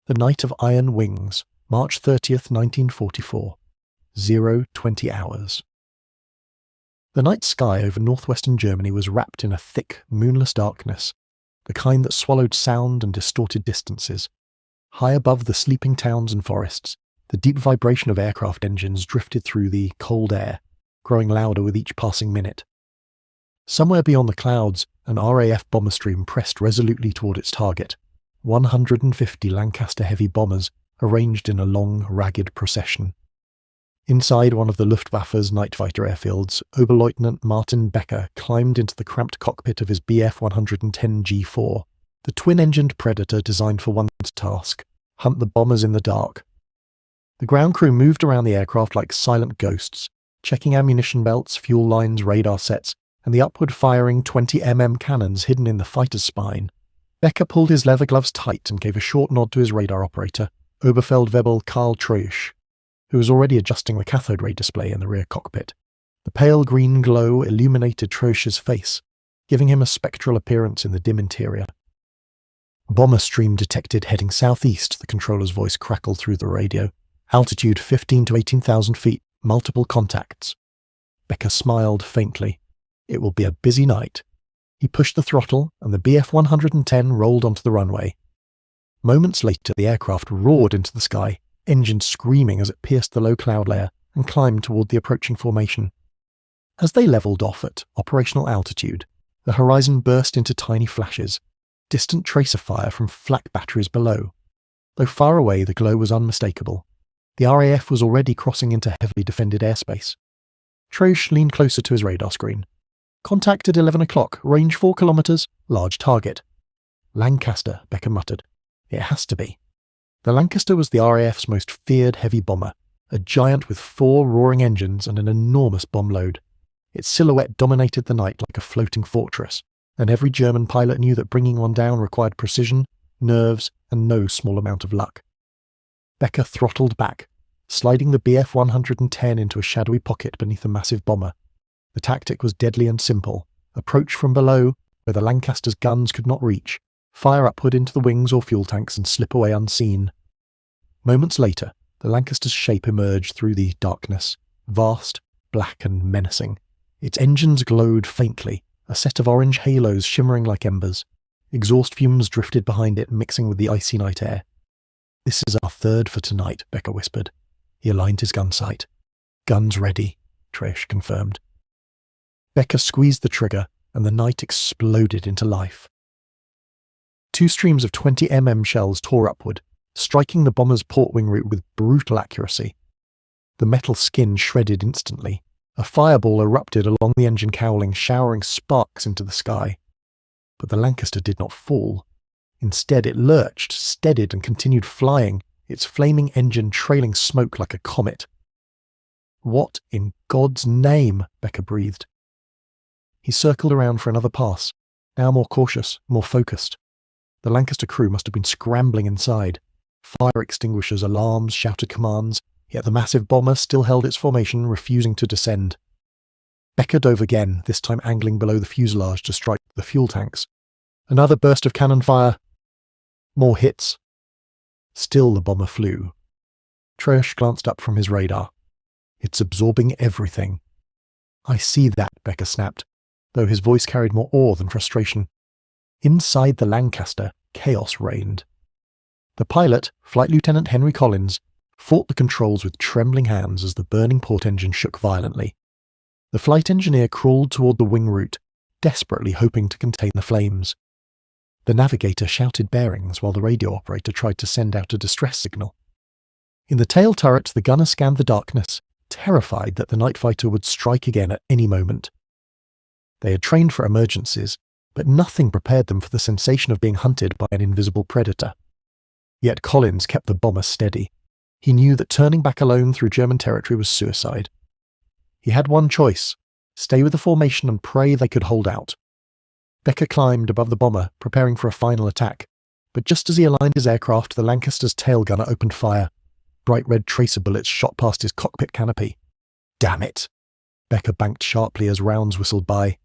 The Night of Iron Wings, March 30th, 1944. 0:20 hours. The night sky over northwestern Germany was wrapped in a thick, moonless darkness, the kind that swallowed sound and distorted distances. High above the sleeping towns and forests, the deep vibration of aircraft engines drifted through the cold air, growing louder with each passing minute. Somewhere beyond the clouds, an RAF bomber stream pressed resolutely toward its target, 150 Lancaster heavy bombers arranged in a long, ragged procession. Inside one of the Luftwaffe's night fighter airfields, Oberleutnant Martin Becker climbed into the cramped cockpit of his Bf 110 G4, the twin-engined Predator designed for one task: hunt the bombers in the dark. The ground crew moved around the aircraft like silent ghosts, checking ammunition belts, fuel lines, radar sets, and the upward-firing 20mm cannons hidden in the fighter's spine. Becker pulled his leather gloves tight and gave a short nod to his radar operator, Oberfeldwebel Karl Treusch, who was already adjusting the cathode ray display in the rear cockpit. The pale green glow illuminated Treusch's face, giving him a spectral appearance in the dim interior. Bomber stream detected heading southeast, the controller's voice crackled through the radio. Altitude 15 to 18,000 feet, multiple contacts. Becker smiled faintly. It will be a busy night. He pushed the throttle, and the Bf 110 rolled onto the runway. Moments later, the aircraft roared into the sky, engines screaming as it pierced the low cloud layer and climbed toward the approaching formation. As they leveled off at operational altitude, the horizon burst into tiny flashes, distant tracer fire from flak batteries below. Though far away, the glow was unmistakable. The RAF was already crossing into heavily defended airspace. Treusch leaned closer to his radar screen. Contact at 11 o'clock, range 4 kilometers, large target. Lancaster, Becker muttered. It has to be. The Lancaster was the RAF's most feared heavy bomber, a giant with 4 roaring engines and an enormous bomb load. Its silhouette dominated the night like a floating fortress, and every German pilot knew that bringing one down required precision, nerves, and no small amount of luck. Becker throttled back, sliding the Bf 110 into a shadowy pocket beneath a massive bomber. The tactic was deadly and simple. Approach from below, where the Lancaster's guns could not reach, fire upward into the wings or fuel tanks and slip away unseen. Moments later, the Lancaster's shape emerged through the darkness, vast, black and menacing. Its engines glowed faintly, a set of orange halos shimmering like embers. Exhaust fumes drifted behind it, mixing with the icy night air. This is our third for tonight, Becker whispered. He aligned his gun sight. Guns ready, Treusch confirmed. Becker squeezed the trigger, and the night exploded into life. 2 streams of 20mm shells tore upward, striking the bomber's port wing route with brutal accuracy. The metal skin shredded instantly. A fireball erupted along the engine cowling, showering sparks into the sky. But the Lancaster did not fall. Instead, it lurched, steadied, and continued flying, its flaming engine trailing smoke like a comet. What in God's name? Becker breathed. He circled around for another pass, now more cautious, more focused. The Lancaster crew must have been scrambling inside. Fire extinguishers, alarms, shouted commands, yet the massive bomber still held its formation, refusing to descend. Becker dove again, this time angling below the fuselage to strike the fuel tanks. Another burst of cannon fire. More hits. Still the bomber flew. Treusch glanced up from his radar. It's absorbing everything. I see that, Becker snapped, though his voice carried more awe than frustration. Inside the Lancaster, chaos reigned. The pilot, Flight Lieutenant Henry Collins, fought the controls with trembling hands as the burning port engine shook violently. The flight engineer crawled toward the wing route, desperately hoping to contain the flames. The navigator shouted bearings while the radio operator tried to send out a distress signal. In the tail turret, the gunner scanned the darkness, terrified that the night fighter would strike again at any moment. They had trained for emergencies, but nothing prepared them for the sensation of being hunted by an invisible predator. Yet Collins kept the bomber steady. He knew that turning back alone through German territory was suicide. He had one choice: stay with the formation and pray they could hold out. Becker climbed above the bomber, preparing for a final attack, but just as he aligned his aircraft, the Lancaster's tail gunner opened fire. Bright red tracer bullets shot past his cockpit canopy. Damn it! Becker banked sharply as rounds whistled by,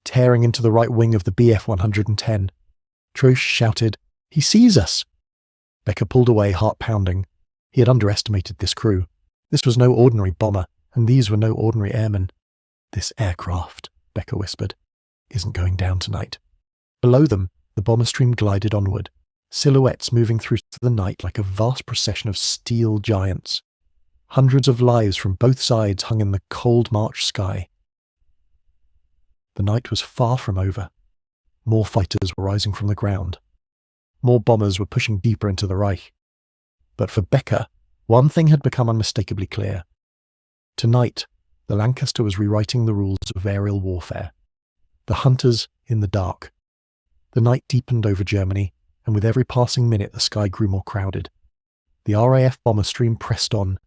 tearing into the right wing of the Bf 110. Treusch shouted, "He sees us!" Becker pulled away, heart pounding. He had underestimated this crew. This was no ordinary bomber, and these were no ordinary airmen. "This aircraft," Becker whispered, "isn't going down tonight." Below them, the bomber stream glided onward, silhouettes moving through the night like a vast procession of steel giants. Hundreds of lives from both sides hung in the cold March sky. The night was far from over. More fighters were rising from the ground. More bombers were pushing deeper into the Reich. But for Becker, one thing had become unmistakably clear. Tonight, the Lancaster was rewriting the rules of aerial warfare. The hunters in the dark. The night deepened over Germany, and with every passing minute the sky grew more crowded. The RAF bomber stream pressed on,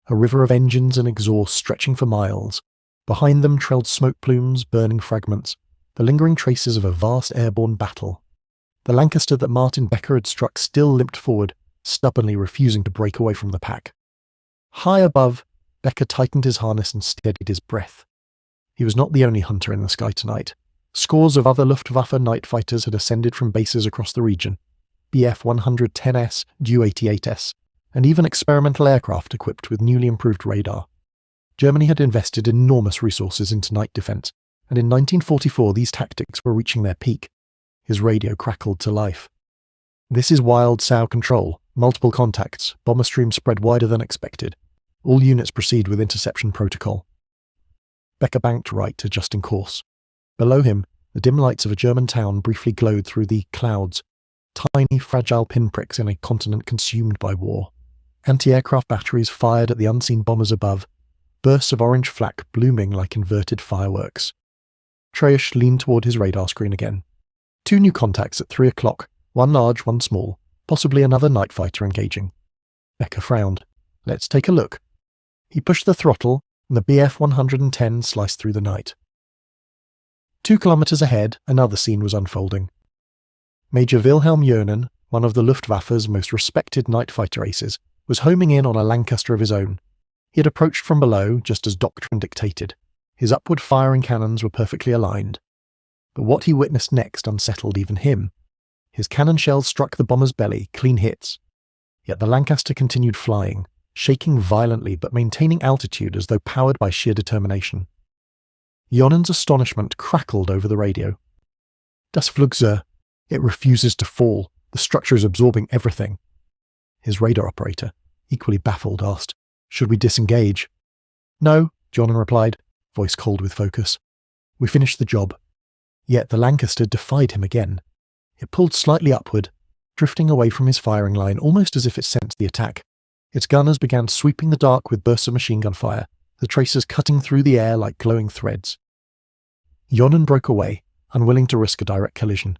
a river of engines and exhaust stretching for miles. Behind them trailed smoke plumes, burning fragments, the lingering traces of a vast airborne battle. The Lancaster that Martin Becker had struck still limped forward, stubbornly refusing to break away from the pack. High above, Becker tightened his harness and steadied his breath. He was not the only hunter in the sky tonight. Scores of other Luftwaffe night fighters had ascended from bases across the region. Bf 110S, Du-88S, and even experimental aircraft equipped with newly improved radar. Germany had invested enormous resources into night defence, and in 1944 these tactics were reaching their peak. His radio crackled to life. "This is wild SOW control. Multiple contacts. Bomber stream spread wider than expected. All units proceed with interception protocol." Becker banked right, adjusting course. Below him, the dim lights of a German town briefly glowed through the clouds, tiny, fragile pinpricks in a continent consumed by war. Anti-aircraft batteries fired at the unseen bombers above, bursts of orange flak blooming like inverted fireworks. Treusch leaned toward his radar screen again. 2 new contacts at 3 o'clock, one large, one small, possibly another night fighter engaging. Becker frowned. "Let's take a look." He pushed the throttle, and the Bf 110 sliced through the night. 2 kilometers ahead, another scene was unfolding. Major Wilhelm Jönen, one of the Luftwaffe's most respected night fighter aces, was homing in on a Lancaster of his own. He had approached from below, just as doctrine dictated. His upward firing cannons were perfectly aligned. But what he witnessed next unsettled even him. His cannon shells struck the bomber's belly, clean hits. Yet the Lancaster continued flying, shaking violently but maintaining altitude as though powered by sheer determination. Jönen's astonishment crackled over the radio. "Das Flugzeug. It refuses to fall. The structure is absorbing everything." His radar operator, equally baffled, asked, "Should we disengage?" "No," Jönen replied, voice cold with focus. "We finished the job." Yet the Lancaster defied him again. It pulled slightly upward, drifting away from his firing line almost as if it sensed the attack. Its gunners began sweeping the dark with bursts of machine gun fire, the tracers cutting through the air like glowing threads. Jönen broke away, unwilling to risk a direct collision.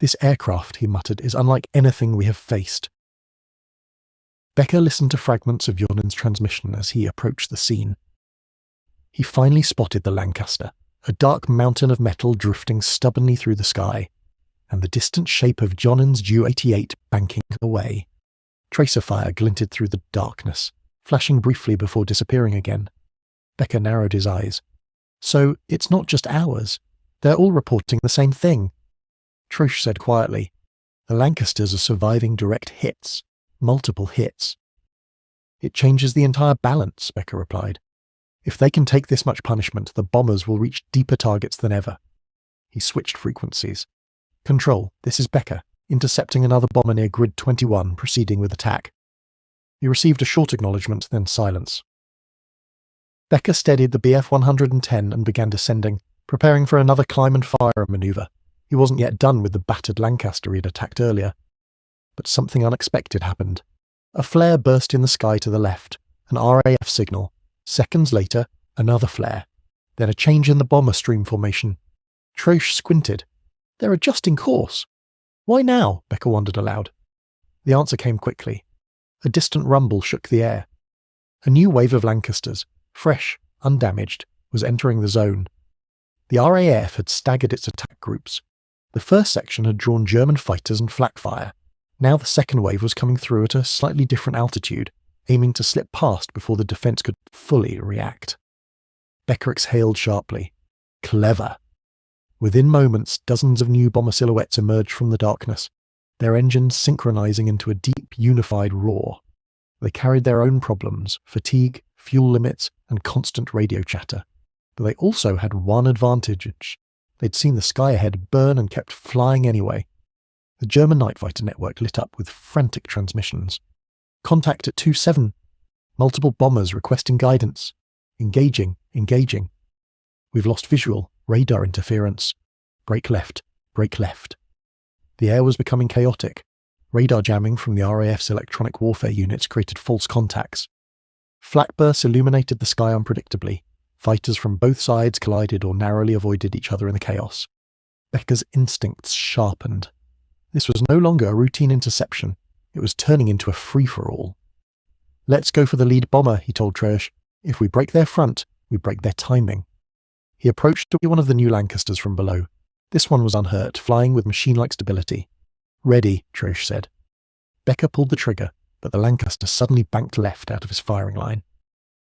"This aircraft," he muttered, "is unlike anything we have faced." Becker listened to fragments of Jönen's transmission as he approached the scene. He finally spotted the Lancaster, a dark mountain of metal drifting stubbornly through the sky, and the distant shape of Jönen's Ju-88 banking away. Tracer fire glinted through the darkness, flashing briefly before disappearing again. Becker narrowed his eyes. "So it's not just ours. They're all reporting the same thing." Treusch said quietly, "The Lancasters are surviving direct hits. Multiple hits." "It changes the entire balance," Becker replied. "If they can take this much punishment, the bombers will reach deeper targets than ever." He switched frequencies. "Control, this is Becker, intercepting another bomber near Grid 21, proceeding with attack." He received a short acknowledgement, then silence. Becker steadied the Bf 110 and began descending, preparing for another climb and fire manoeuvre. He wasn't yet done with the battered Lancaster he had attacked earlier. But something unexpected happened. A flare burst in the sky to the left, an RAF signal. Seconds later, another flare. Then a change in the bomber stream formation. Treusch squinted. "They're adjusting course." "Why now?" Becker wondered aloud. The answer came quickly. A distant rumble shook the air. A new wave of Lancasters, fresh, undamaged, was entering the zone. The RAF had staggered its attack groups. The first section had drawn German fighters and flak fire. Now the second wave was coming through at a slightly different altitude, aiming to slip past before the defence could fully react. Becker exhaled sharply. Clever. Within moments, dozens of new bomber silhouettes emerged from the darkness. their engines synchronizing into a deep, unified roar. They carried their own problems, fatigue, fuel limits, and constant radio chatter. But they also had one advantage. They'd seen the sky ahead burn and kept flying anyway. The German night fighter network lit up with frantic transmissions. Contact at 2-7. Multiple bombers requesting guidance. Engaging. We've lost visual, radar interference. Brake left. The air was becoming chaotic. Radar jamming from the RAF's electronic warfare units created false contacts. Flak bursts illuminated the sky unpredictably. Fighters from both sides collided or narrowly avoided each other in the chaos. Becker's instincts sharpened. This was no longer a routine interception. It was turning into a free-for-all. "Let's go for the lead bomber," he told Treusch. "If we break their front, we break their timing." He approached one of the new Lancasters from below. This one was unhurt, flying with machine-like stability. "Ready," Treusch said. Becker pulled the trigger, but the Lancaster suddenly banked left out of his firing line.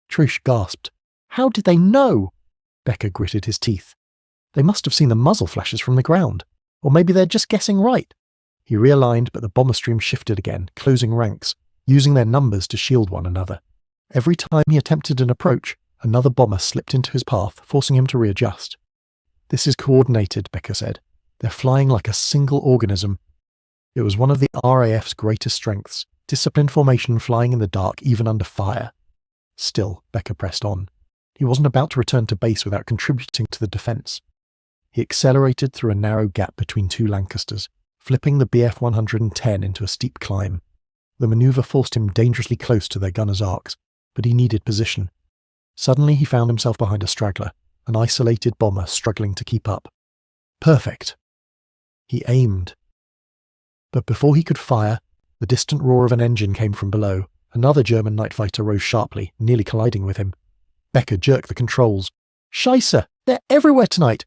Treusch gasped. "How did they know?" Becker gritted his teeth. "They must have seen the muzzle flashes from the ground. Or maybe they're just guessing right." He realigned, but the bomber stream shifted again, closing ranks, using their numbers to shield one another. Every time he attempted an approach, another bomber slipped into his path, forcing him to readjust. "This is coordinated," Becker said. "They're flying like a single organism." It was one of the RAF's greatest strengths, disciplined formation flying in the dark even under fire. Still, Becker pressed on. He wasn't about to return to base without contributing to the defence. He accelerated through a narrow gap between two Lancasters, flipping the Bf 110 into a steep climb. The manoeuvre forced him dangerously close to their gunners' arcs, but he needed position. Suddenly he found himself behind a straggler, an isolated bomber struggling to keep up. Perfect. He aimed. But before he could fire, the distant roar of an engine came from below. Another German night fighter rose sharply, nearly colliding with him. Becker jerked the controls. "Scheisse! They're everywhere tonight!"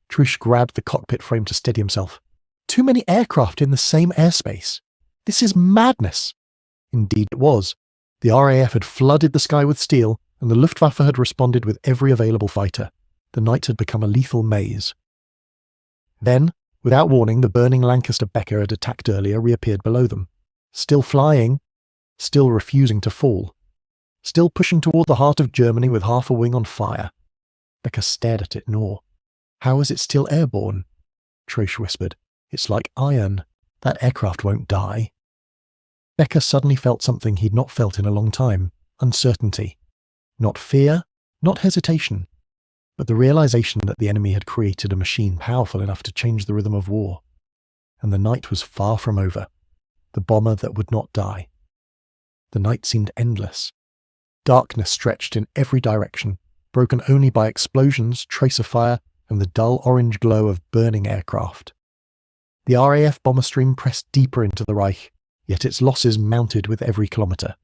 Treusch grabbed the cockpit frame to steady himself. "Too many aircraft in the same airspace. This is madness." Indeed it was. The RAF had flooded the sky with steel, and the Luftwaffe had responded with every available fighter. The night had become a lethal maze. Then, without warning, the burning Lancaster Becker had attacked earlier reappeared below them. Still flying, still refusing to fall. Still pushing toward the heart of Germany with half a wing on fire. Becker stared at it in awe. "How is it still airborne?" Treusch whispered. "It's like iron. That aircraft won't die." Becker suddenly felt something he'd not felt in a long time. Uncertainty. Not fear, not hesitation, but the realization that the enemy had created a machine powerful enough to change the rhythm of war. And the night was far from over. The bomber that would not die. The night seemed endless. Darkness stretched in every direction, broken only by explosions, tracer fire, and the dull orange glow of burning aircraft. The RAF bomber stream pressed deeper into the Reich, yet its losses mounted with every kilometre.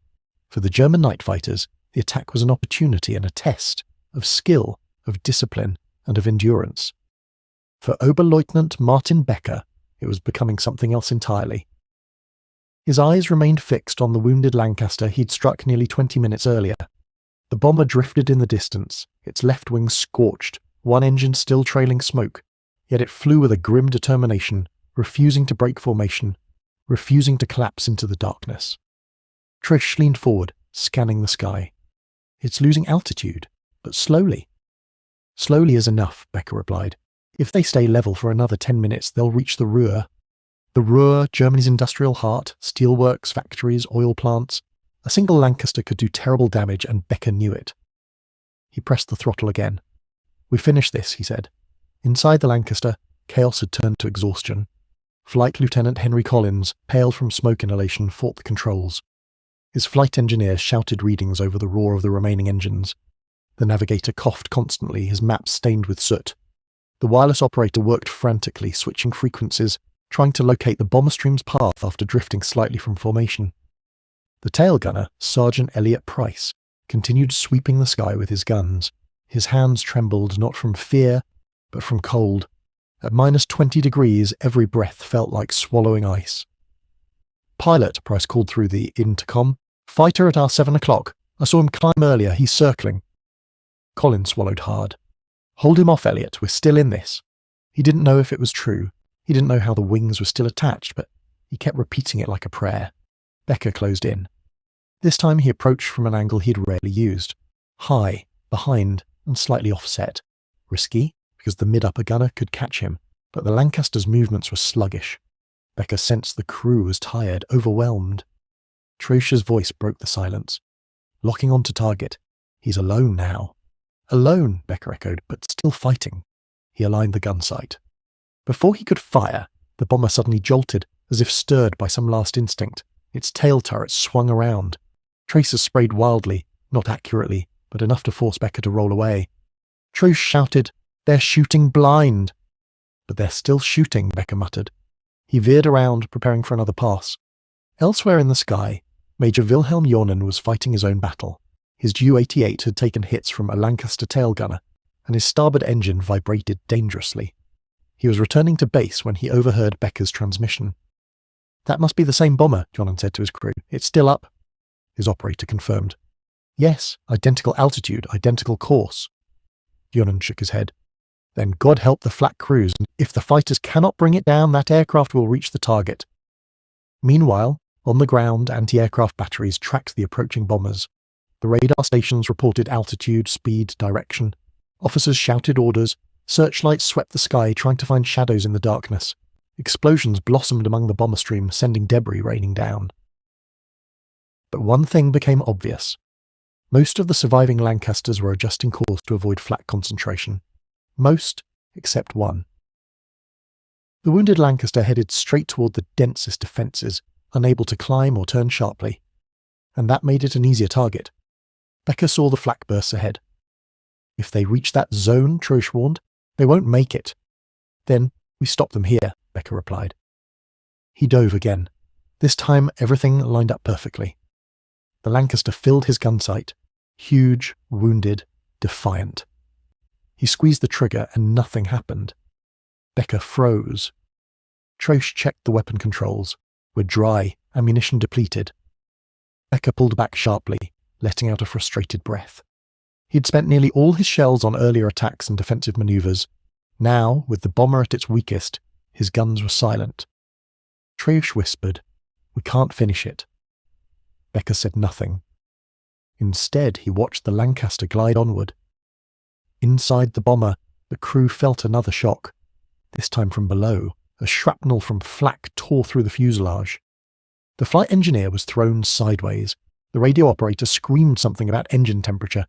For the German night fighters, the attack was an opportunity and a test of skill, of discipline, and of endurance. For Oberleutnant Martin Becker, it was becoming something else entirely. His eyes remained fixed on the wounded Lancaster he'd struck nearly 20 minutes earlier. The bomber drifted in the distance, its left wing scorched, one engine still trailing smoke, yet it flew with a grim determination, refusing to break formation, refusing to collapse into the darkness. Treusch leaned forward, scanning the sky. "It's losing altitude, but slowly." "Slowly is enough," Becker replied. "If they stay level for another 10 minutes, they'll reach the Ruhr." The Ruhr, Germany's industrial heart, steelworks, factories, oil plants. A single Lancaster could do terrible damage, and Becker knew it. He pressed the throttle again. "We finished this," he said. Inside the Lancaster, chaos had turned to exhaustion. Flight Lieutenant Henry Collins, pale from smoke inhalation, fought the controls. His flight engineer shouted readings over the roar of the remaining engines. The navigator coughed constantly, his maps stained with soot. The wireless operator worked frantically, switching frequencies, trying to locate the bomber stream's path after drifting slightly from formation. The tail gunner, Sergeant Elliot Price, continued sweeping the sky with his guns. His hands trembled not from fear, but from cold. At -20 degrees, every breath felt like swallowing ice. "Pilot," Price called through the intercom. "Fighter at our 7 o'clock. I saw him climb earlier. He's circling." Colin swallowed hard. "Hold him off, Elliot. We're still in this." He didn't know if it was true. He didn't know how the wings were still attached, but He kept repeating it like a prayer. Becker closed in. This time he approached from an angle he'd rarely used. High, behind, and slightly offset. Risky, because the mid-upper gunner could catch him, but the Lancaster's movements were sluggish. Becker sensed the crew was tired, overwhelmed. Troche's voice broke the silence. Locking onto target. He's alone now. Alone, Becker echoed, but still fighting. He aligned the gun sight. Before he could fire, the bomber suddenly jolted, as if stirred by some last instinct. Its tail turret swung around. Tracers sprayed wildly, not accurately, but enough to force Becker to roll away. Troche shouted, "They're shooting blind!" "But they're still shooting," Becker muttered. He veered around, preparing for another pass. Elsewhere in the sky, Major Wilhelm Jornen was fighting his own battle. His Ju-88 had taken hits from a Lancaster tail gunner, and his starboard engine vibrated dangerously. He was returning to base when he overheard Becker's transmission. "That must be the same bomber," Jornen said to his crew. "It's still up." His operator confirmed. "Yes, identical altitude, identical course." Jornen shook his head. "Then God help the flak crews, and if the fighters cannot bring it down, that aircraft will reach the target." Meanwhile, on the ground, anti-aircraft batteries tracked the approaching bombers. The radar stations reported altitude, speed, direction. Officers shouted orders. Searchlights swept the sky, trying to find shadows in the darkness. Explosions blossomed among the bomber stream, sending debris raining down. But one thing became obvious. Most of the surviving Lancasters were adjusting course to avoid flak concentration. Most, except one. The wounded Lancaster headed straight toward the densest defences, unable to climb or turn sharply. And that made it an easier target. Becker saw the flak bursts ahead. "If they reach that zone," Troche warned, "they won't make it." "Then we stop them here," Becker replied. He dove again. This time everything lined up perfectly. The Lancaster filled his gun sight, huge, wounded, defiant. He squeezed the trigger and nothing happened. Becker froze. Troche checked the weapon controls. Were dry, ammunition depleted. Becker pulled back sharply, letting out a frustrated breath. He'd spent nearly all his shells on earlier attacks and defensive manoeuvres. Now, with the bomber at its weakest, his guns were silent. Troche whispered, "We can't finish it." Becker said nothing. Instead, he watched the Lancaster glide onward. Inside the bomber, the crew felt another shock, this time from below. A shrapnel from flak tore through the fuselage. The flight engineer was thrown sideways. The radio operator screamed something about engine temperature.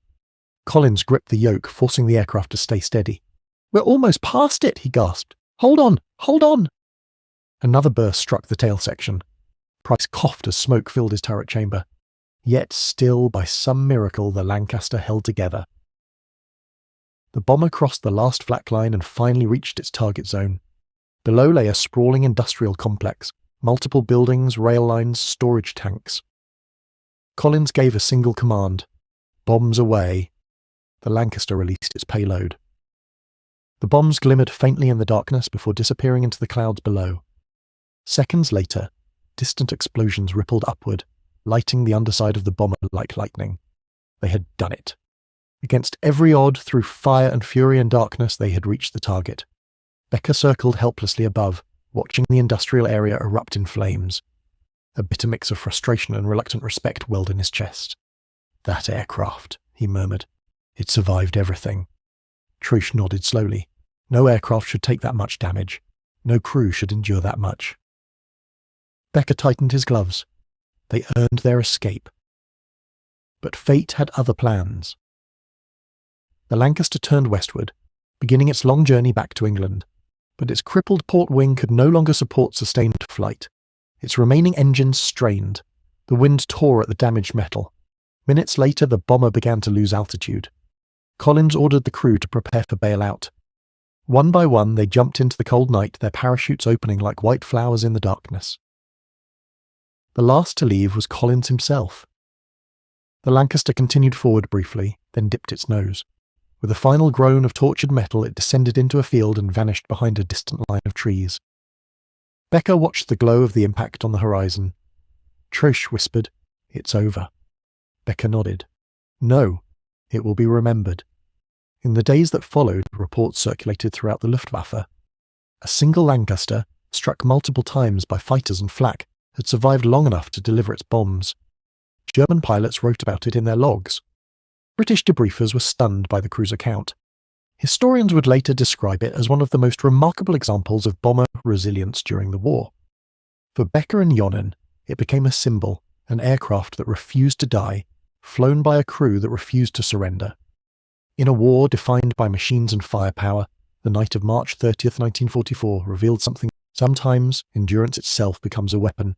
Collins gripped the yoke, forcing the aircraft to stay steady. "We're almost past it," he gasped. "Hold on! Hold on!" Another burst struck the tail section. Price coughed as smoke filled his turret chamber. Yet still, by some miracle, the Lancaster held together. The bomber crossed the last flak line and finally reached its target zone. Below lay a sprawling industrial complex, multiple buildings, rail lines, storage tanks. Collins gave a single command. "Bombs away." The Lancaster released its payload. The bombs glimmered faintly in the darkness before disappearing into the clouds below. Seconds later, distant explosions rippled upward, lighting the underside of the bomber like lightning. They had done it. Against every odd, through fire and fury and darkness, they had reached the target. Becker circled helplessly above, watching the industrial area erupt in flames. A bitter mix of frustration and reluctant respect welled in his chest. "That aircraft," he murmured. "It survived everything." Troche nodded slowly. No aircraft should take that much damage. No crew should endure that much. Becker tightened his gloves. They earned their escape. But fate had other plans. The Lancaster turned westward, beginning its long journey back to England. But its crippled port wing could no longer support sustained flight. Its remaining engines strained. The wind tore at the damaged metal. Minutes later, the bomber began to lose altitude. Collins ordered the crew to prepare for bailout. One by one, they jumped into the cold night, their parachutes opening like white flowers in the darkness. The last to leave was Collins himself. The Lancaster continued forward briefly, then dipped its nose. With a final groan of tortured metal, it descended into a field and vanished behind a distant line of trees. Becker watched the glow of the impact on the horizon. Troche whispered, "It's over." Becker nodded. "No, it will be remembered." In the days that followed, reports circulated throughout the Luftwaffe. A single Lancaster, struck multiple times by fighters and flak, had survived long enough to deliver its bombs. German pilots wrote about it in their logs. British debriefers were stunned by the crew's account. Historians would later describe it as one of the most remarkable examples of bomber resilience during the war. For Becker and Yonnen, it became a symbol, an aircraft that refused to die, flown by a crew that refused to surrender. In a war defined by machines and firepower, the night of March 30th, 1944 revealed something. Sometimes endurance itself becomes a weapon,